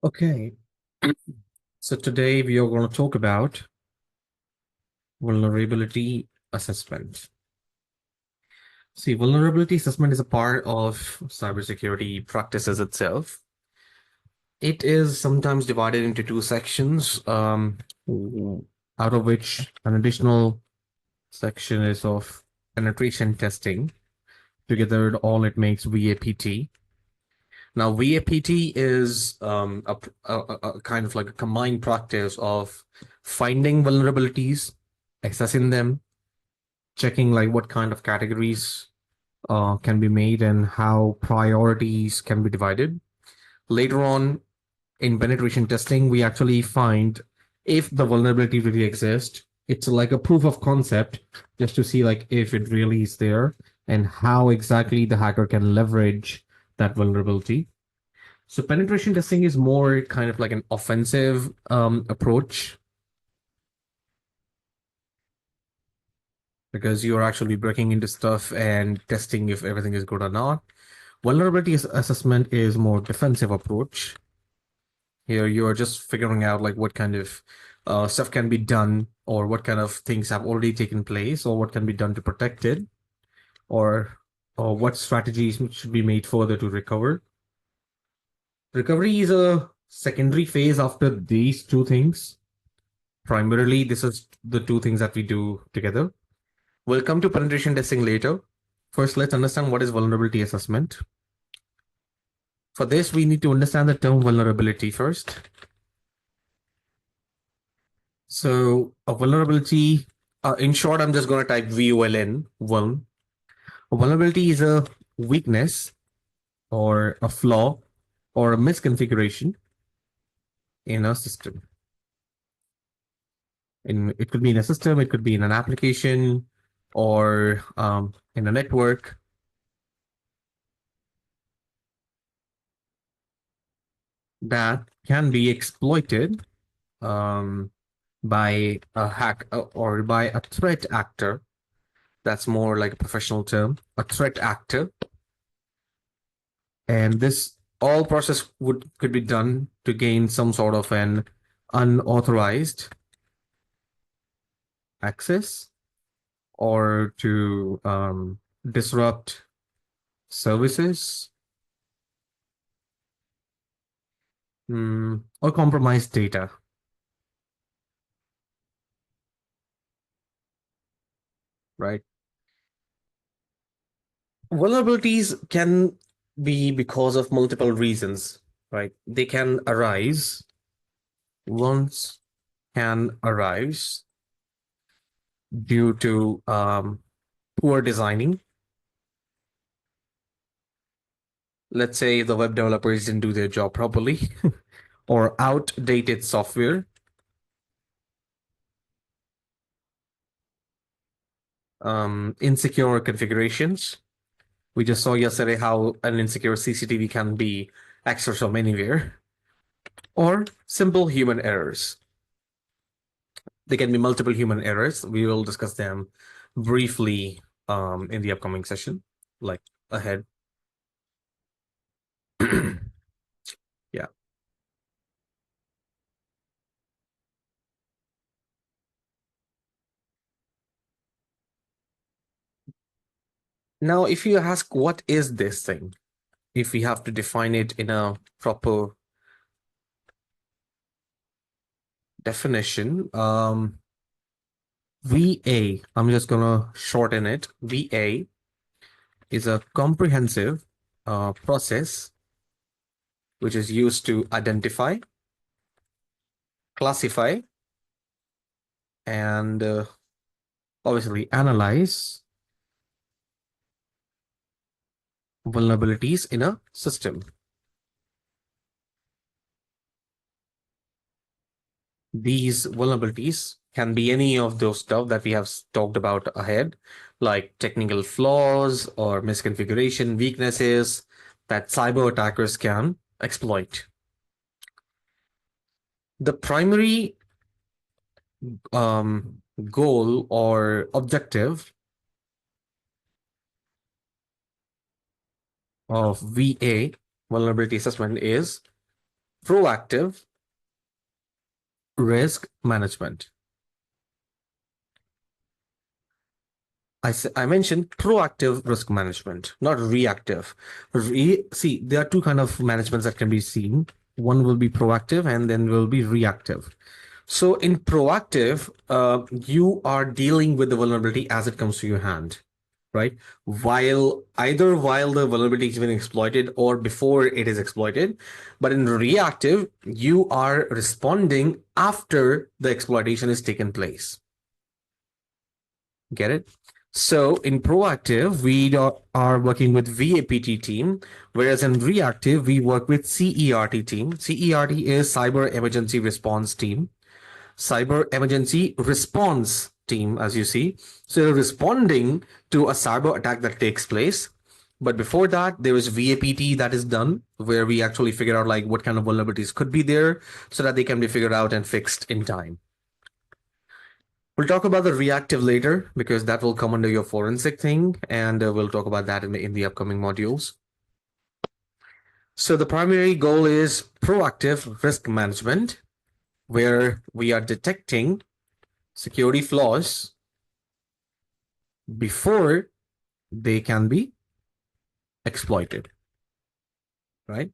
Okay, so today we are going to talk about vulnerability assessment. See, vulnerability assessment is a part of cybersecurity practices itself. It is sometimes divided into two sections, out of which an additional section is of penetration testing. Together, all it makes VAPT. Now, VAPT is a kind of like a combined practice of finding vulnerabilities, assessing them, checking like what kind of categories can be made and how priorities can be divided. Later on in penetration testing, we actually find if the vulnerability really exists. It's like a proof of concept just to see like if it really is there and how exactly the hacker can leverage that vulnerability. So penetration testing is more kind of like an offensive approach because you're actually breaking into stuff and testing if everything is good or not. Vulnerability assessment is more defensive approach. Here you are just figuring out like what kind of stuff can be done or what kind of things have already taken place or what can be done to protect it or what strategies should be made further to recover. Recovery is a secondary phase after these two things. Primarily, this is the two things that we do together. We'll come to penetration testing later. First, let's understand what is vulnerability assessment. For this, we need to understand the term vulnerability first. So a vulnerability, in short, I'm just going to type VULN, vuln. A vulnerability is a weakness or a flaw or a misconfiguration in a system. It could be in a system, it could be in an application or in a network. That can be exploited by a hack or by a threat actor. That's more like a professional term, a threat actor. And this all process could be done to gain some sort of an unauthorized access or to disrupt services or compromise data. Right? Vulnerabilities can be because of multiple reasons, right? They can arise once can arise due to poor designing. Let's say the web developers didn't do their job properly or outdated software. Insecure configurations. We just saw yesterday how an insecure CCTV can be accessed from anywhere. Or simple human errors. There can be multiple human errors. We will discuss them briefly in the upcoming session, like ahead. Yeah. Now, if you ask, what is this thing? If we have to define it in a proper definition, VA, I'm just gonna shorten it. VA is a comprehensive process which is used to identify, classify, and obviously analyze vulnerabilities in a system. These vulnerabilities can be any of those stuff that we have talked about ahead, like technical flaws or misconfiguration weaknesses that cyber attackers can exploit. The primary goal or objective of VA, vulnerability assessment, is proactive risk management. I mentioned proactive risk management, not reactive. See, there are two kind of managements that can be seen. One will be proactive and then will be reactive. So in proactive, you are dealing with the vulnerability as it comes to your hand, right? While the vulnerability is being exploited or before it is exploited. But in reactive, you are responding after the exploitation has taken place. Get it? So in proactive, we are working with VAPT team, whereas in reactive, we work with CERT team. CERT is Cyber Emergency Response Team. Cyber Emergency Response Team, as you see. So you're responding to a cyber attack that takes place. But before that, there is VAPT that is done, where we actually figure out like what kind of vulnerabilities could be there so that they can be figured out and fixed in time. We'll talk about the reactive later because that will come under your forensic thing, and we'll talk about that in the upcoming modules. So the primary goal is proactive risk management, where we are detecting security flaws before they can be exploited, right?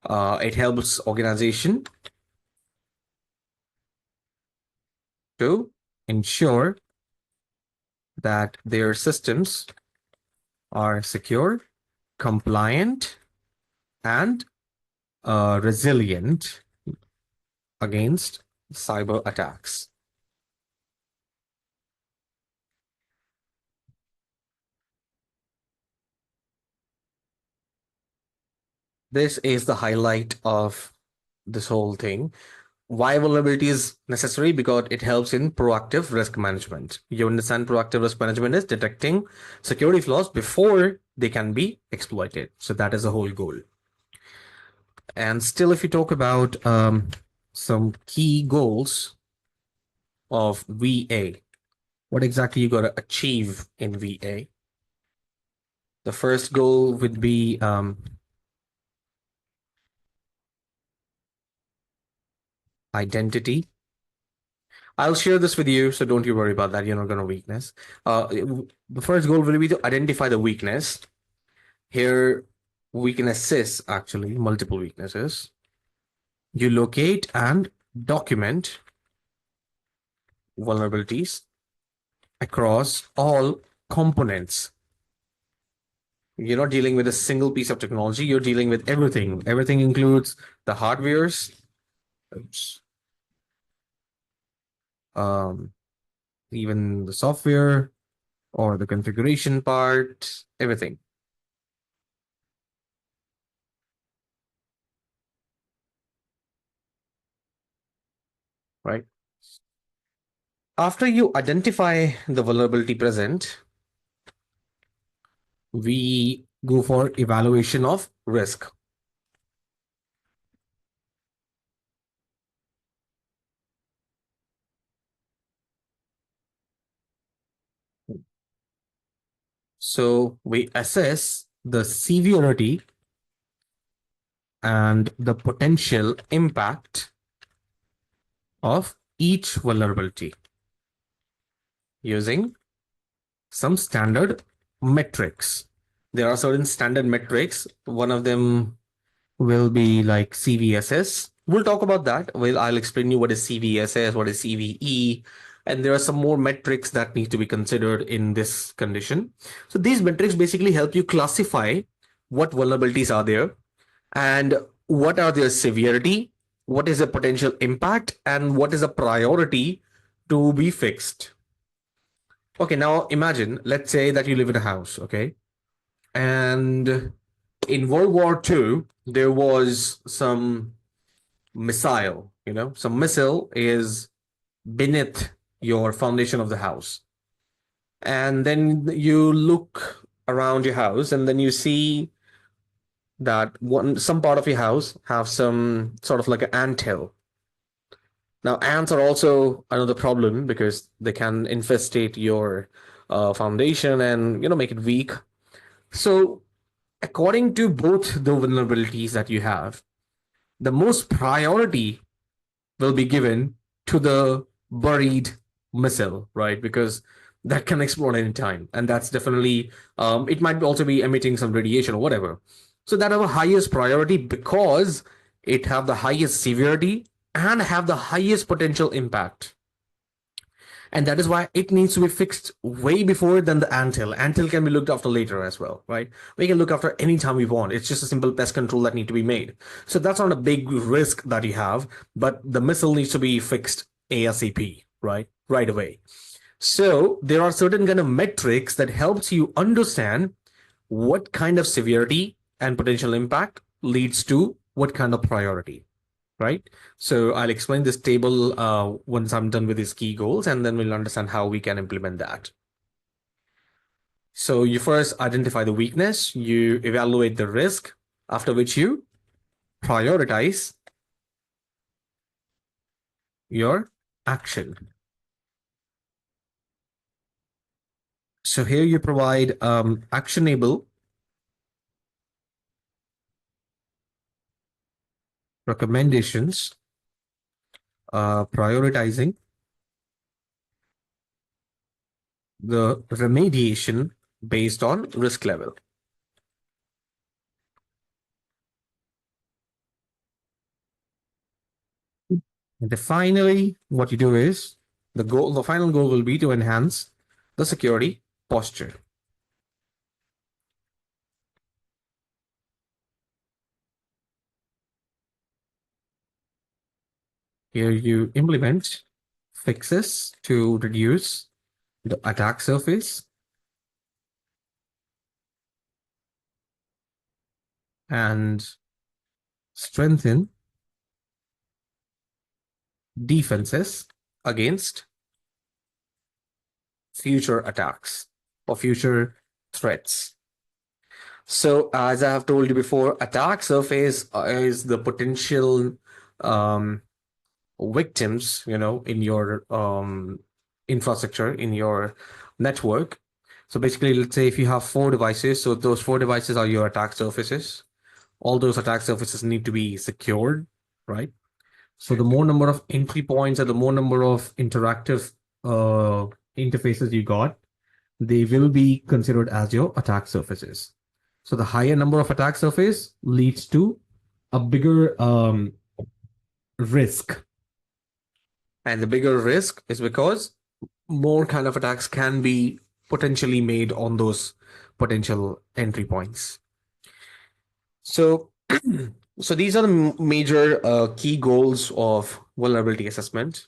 It helps organization to ensure that their systems are secure, compliant, and resilient against cyber attacks. This is the highlight of this whole thing. Why vulnerability is necessary? Because it helps in proactive risk management. You understand proactive risk management is detecting security flaws before they can be exploited. So that is the whole goal. And still, if you talk about some key goals of VA, what exactly you got to achieve in VA? The first goal would be identity. I'll share this with you, so don't you worry about that. You're not going to weakness. The first goal will be to identify the weakness. Here, we can assess actually multiple weaknesses. You locate and document vulnerabilities across all components. You're not dealing with a single piece of technology. You're dealing with everything. Everything includes the hardwares, even the software or the configuration part, everything. Right? After you identify the vulnerability present, we go for evaluation of risk. So we assess the severity and the potential impact of each vulnerability using some standard metrics. There are certain standard metrics. One of them will be like CVSS. We'll talk about that. I'll explain you what is CVSS, what is CVE, and there are some more metrics that need to be considered in this condition. So these metrics basically help you classify what vulnerabilities are there and what are their severity, what is the potential impact, and what is a priority to be fixed. Okay, now imagine, let's say that you live in a house, okay? And in World War II, there was some missile, some missile is beneath your foundation of the house. And then you look around your house and then you see that some part of your house have some sort of like an anthill. Now, ants are also another problem because they can infestate your foundation and make it weak. So according to both the vulnerabilities that you have, the most priority will be given to the buried missile, right? Because that can explode anytime. And that's definitely, it might also be emitting some radiation or whatever. So that have a highest priority because it have the highest severity and have the highest potential impact. And that is why it needs to be fixed way before than the anthill. Anthill can be looked after later as well, right? We can look after anytime we want. It's just a simple pest control that need to be made. So that's not a big risk that you have, but the missile needs to be fixed ASAP, right? Right away. So there are certain kind of metrics that helps you understand what kind of severity and potential impact leads to what kind of priority, right? So I'll explain this table once I'm done with these key goals, and then we'll understand how we can implement that. So you first identify the weakness, you evaluate the risk, after which you prioritize your action. So here you provide actionable recommendations, prioritizing the remediation based on risk level. And then finally, what you do is the final goal will be to enhance the security posture. Here you implement fixes to reduce the attack surface and strengthen defenses against future attacks or future threats. So as I have told you before, attack surface is the potential victims, in your infrastructure, in your network. So basically, let's say if you have 4 devices, so those 4 devices are your attack surfaces. All those attack surfaces need to be secured, right? So the more number of entry points or the more number of interactive interfaces you got, they will be considered as your attack surfaces. So the higher number of attack surface leads to a bigger risk. And the bigger risk is because more kind of attacks can be potentially made on those potential entry points. So, so these are the major key goals of vulnerability assessment.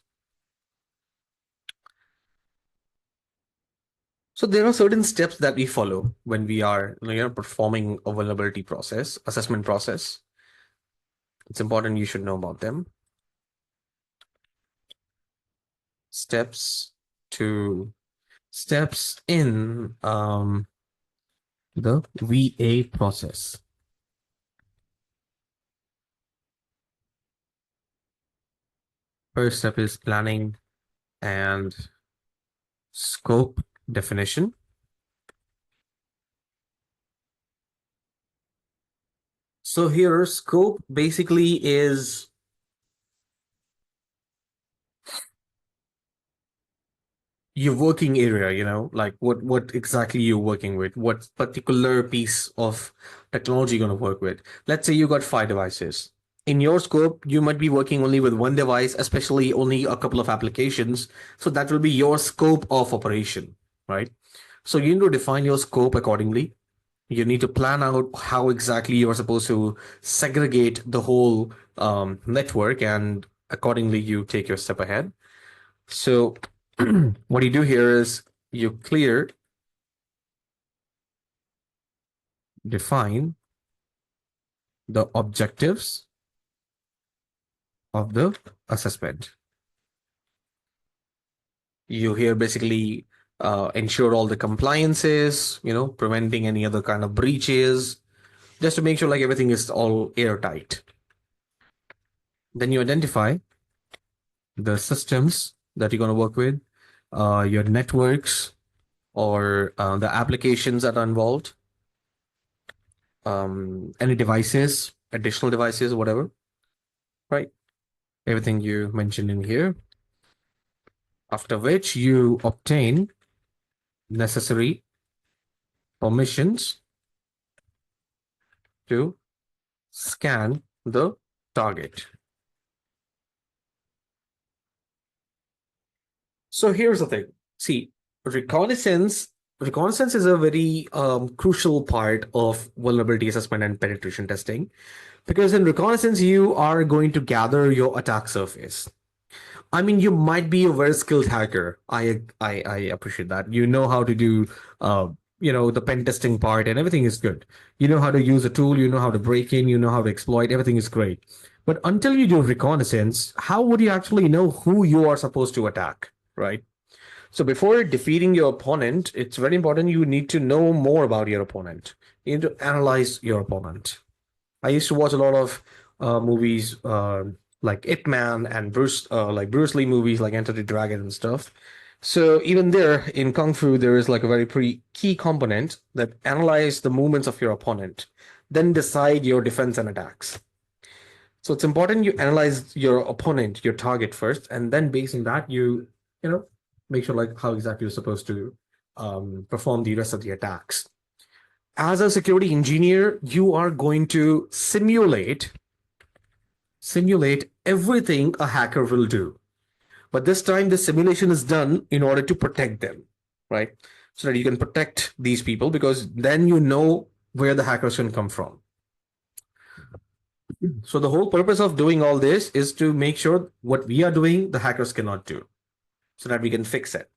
So there are certain steps that we follow when we are performing a vulnerability process, assessment process. It's important you should know about them. Steps in the VA process. First step is planning and scope definition. So here, scope basically is your working area, like what exactly you're working with, what particular piece of technology you're going to work with. Let's say you got 5 devices. In your scope, you might be working only with one device, especially only a couple of applications. So that will be your scope of operation, right? So you need to define your scope accordingly. You need to plan out how exactly you are supposed to segregate the whole network, and accordingly, you take your step ahead. So what you do here is you define the objectives of the assessment. You here basically ensure all the compliances, preventing any other kind of breaches, just to make sure like everything is all airtight. Then you identify the systems that you're going to work with, your networks, or the applications that are involved, any devices, additional devices, whatever. right? Everything you mentioned in here, after which you obtain necessary permissions to scan the target. So here's the thing. See, reconnaissance reconnaissance is a very crucial part of vulnerability assessment and penetration testing, because in reconnaissance you are going to gather your attack surface. I mean, you might be a very skilled hacker. I appreciate that. You know how to do the pen testing part, and everything is good. You know how to use a tool, you know how to break in, you know how to exploit, everything is great. But until you do reconnaissance, how would you actually know who you are supposed to attack, right? So before defeating your opponent, it's very important you need to know more about your opponent. You need to analyze your opponent. I used to watch a lot of movies like Ip Man and Bruce Lee movies like Enter the Dragon and stuff. So even there in Kung Fu, there is like a very pretty key component that analyze the movements of your opponent, then decide your defense and attacks. So it's important you analyze your opponent, your target first, and then based on that, you know make sure like how exactly you're supposed to perform the rest of the attacks. As a security engineer, you are going to simulate everything a hacker will do. But this time, the simulation is done in order to protect them, right? So that you can protect these people, because then you know where the hackers can come from. So the whole purpose of doing all this is to make sure what we are doing, the hackers cannot do, so that we can fix it.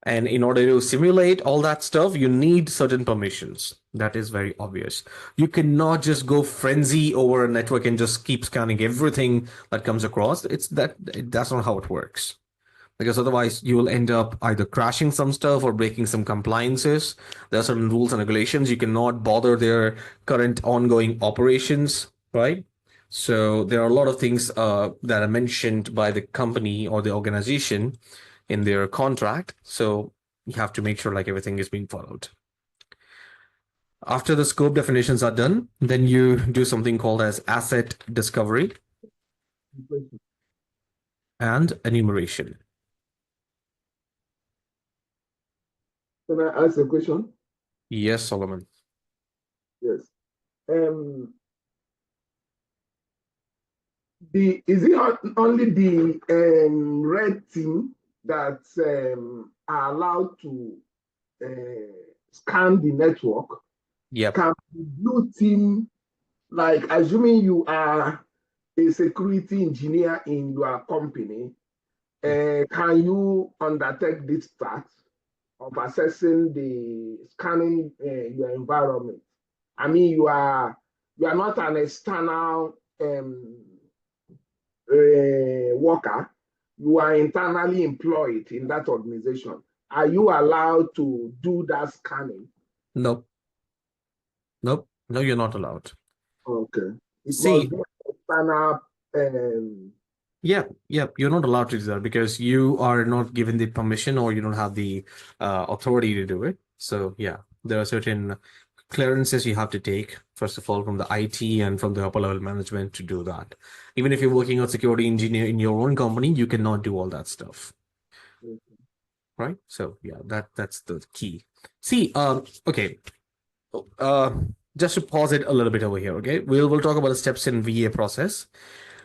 And in order to simulate all that stuff, you need certain permissions. That is very obvious. You cannot just go frenzy over a network and just keep scanning everything that comes across. That's not how it works. Because otherwise you will end up either crashing some stuff or breaking some compliances. There are certain rules and regulations. You cannot bother their current ongoing operations, right? So there are a lot of things that are mentioned by the company or the organization in their contract. So you have to make sure like everything is being followed. After the scope definitions are done, then you do something called as asset discovery and enumeration. Can I ask a question? Yes, Solomon. Yes. Is it only the red team that are allowed to scan the network? Yep. Can the blue team, like assuming you are a security engineer in your company, can you undertake this task of assessing the scanning your environment? I mean, you are not an external worker. You are internally employed in that organization. Are you allowed to do that scanning? Nope. Nope. No, you're not allowed. Okay. It See, must be external. yeah, you're not allowed to do that because you are not given the permission, or you don't have the authority to do it. So yeah, there are certain clearances you have to take, first of all, from the IT and from the upper level management to do that. Even if you're working on security engineer in your own company, you cannot do all that stuff. Right? So yeah, that's the key. See, okay. Just to pause it a little bit over here, okay? We'll talk about the steps in VA process.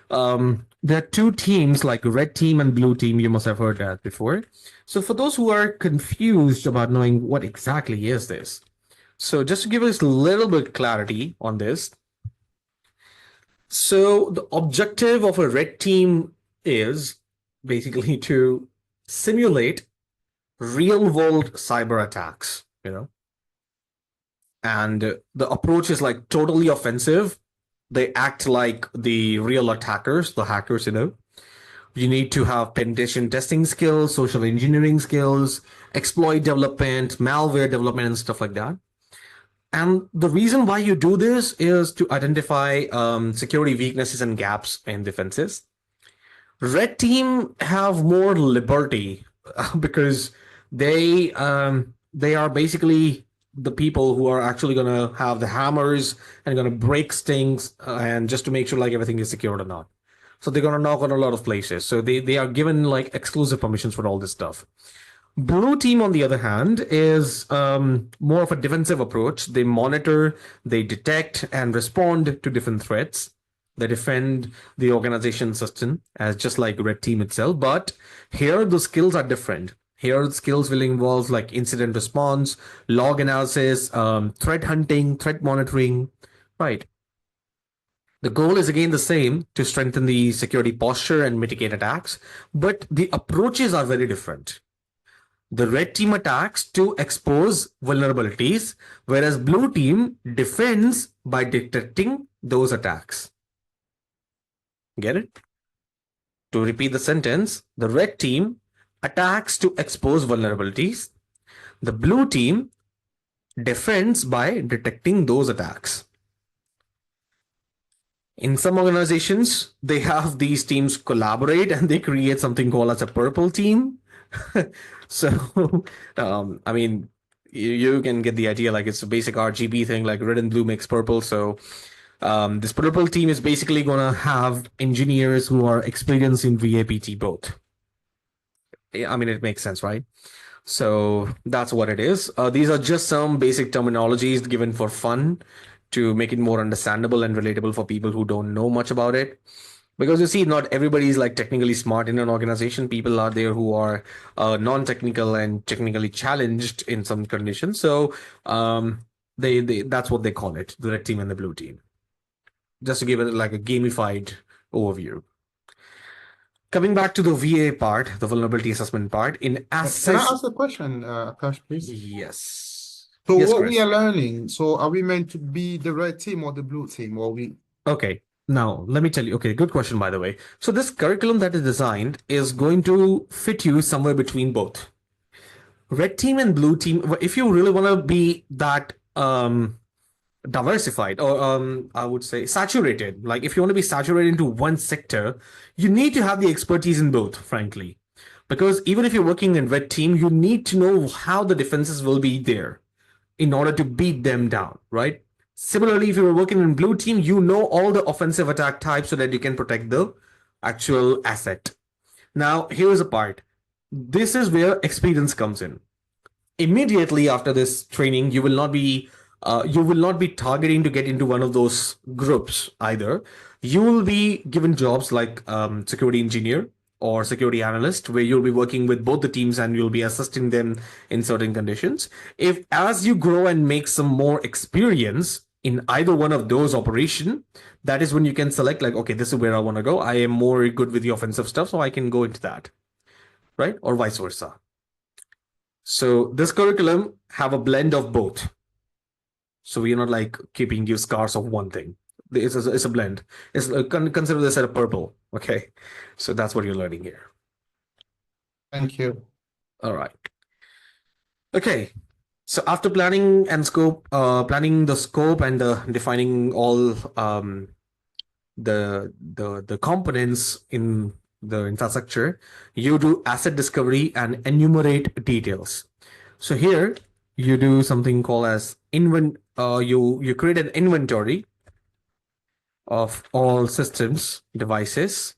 There are two teams, like red team and blue team. You must have heard that before. So for those who are confused about knowing what exactly is this, so just to give us a little bit clarity on this. So the objective of a red team is basically to simulate real world cyber attacks, and the approach is like totally offensive. They act like the real attackers, the hackers. You need to have pentation testing skills, social engineering skills, exploit development, malware development, and stuff like that. And the reason why you do this is to identify security weaknesses and gaps in defenses. Red team have more liberty because they are basically the people who are actually going to have the hammers and going to break things and just to make sure like everything is secured or not. So they're gonna knock on a lot of places. So they are given like exclusive permissions for all this stuff. Blue team, on the other hand, is more of a defensive approach. They monitor, they detect, and respond to different threats. They defend the organization system as just like red team itself. But here the skills are different. Here the skills will involve like incident response, log analysis, threat hunting, threat monitoring. Right. The goal is again the same, to strengthen the security posture and mitigate attacks, but the approaches are very different. The red team attacks to expose vulnerabilities, whereas blue team defends by detecting those attacks. Get it? To repeat the sentence, the red team attacks to expose vulnerabilities. The blue team defends by detecting those attacks. In some organizations, they have these teams collaborate and they create something called as a purple team. So, I mean, you can get the idea. Like it's a basic RGB thing, like red and blue makes purple. So, this purple team is basically gonna have engineers who are experienced in VAPT both. I mean, it makes sense, right? So that's what it is. These are just some basic terminologies given for fun to make it more understandable and relatable for people who don't know much about it. Because you see, not everybody is like technically smart in an organization. People are there who are non-technical and technically challenged in some conditions. So they that's what they call it, the red team and the blue team. Just to give it like a gamified overview. Coming back to the VA part, the vulnerability assessment part, in Can I assess. ask a question, Akash, please? Yes. So Yes, what we Chris. are learning, so are we meant to be the red team or the blue team? Or we Okay. Now, let me tell you. Okay, good question, by the way. So this curriculum that is designed is going to fit you somewhere between both. Red team and blue team, if you really want to be that diversified, or I would say saturated, like if you want to be saturated into one sector, you need to have the expertise in both, frankly. Because even if you're working in red team, you need to know how the defenses will be there in order to beat them down, right? Similarly, if you're working in blue team, you know all the offensive attack types so that you can protect the actual asset. Now, here's a part. This is where experience comes in. Immediately after this training, you will not be targeting to get into one of those groups either. You will be given jobs like security engineer or security analyst, where you'll be working with both the teams and you'll be assisting them in certain conditions. If as you grow and make some more experience in either one of those operation, that is when you can select like, okay, this is where I want to go. I am more good with the offensive stuff, so I can go into that, right? Or vice versa. So this curriculum have a blend of both. So we're not like keeping you scars of one thing. It's a blend. It's consider this as a purple. Okay, so that's what you're learning here. Thank you. All right. Okay. So after planning and planning the scope and defining all the components in the infrastructure, you do asset discovery and enumerate details. So here you do something called as you create an inventory of all systems, devices,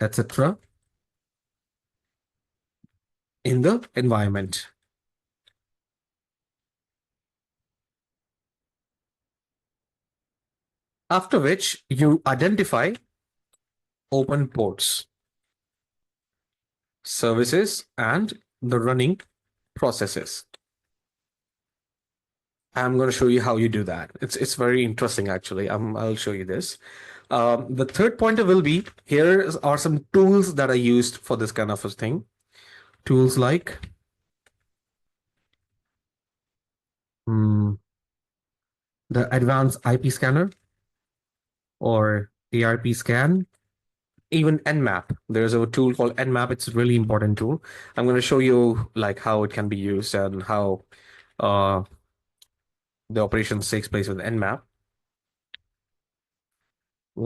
etc. in the environment. After which you identify open ports, services, and the running processes. I'm going to show you how you do that. It's very interesting, actually. I'll show you this. The third pointer will be, here are some tools that are used for this kind of a thing. Tools like the advanced IP scanner or ARP scan, even Nmap. There's a tool called Nmap. It's a really important tool. I'm going to show you like how it can be used and how the operations takes place with Nmap.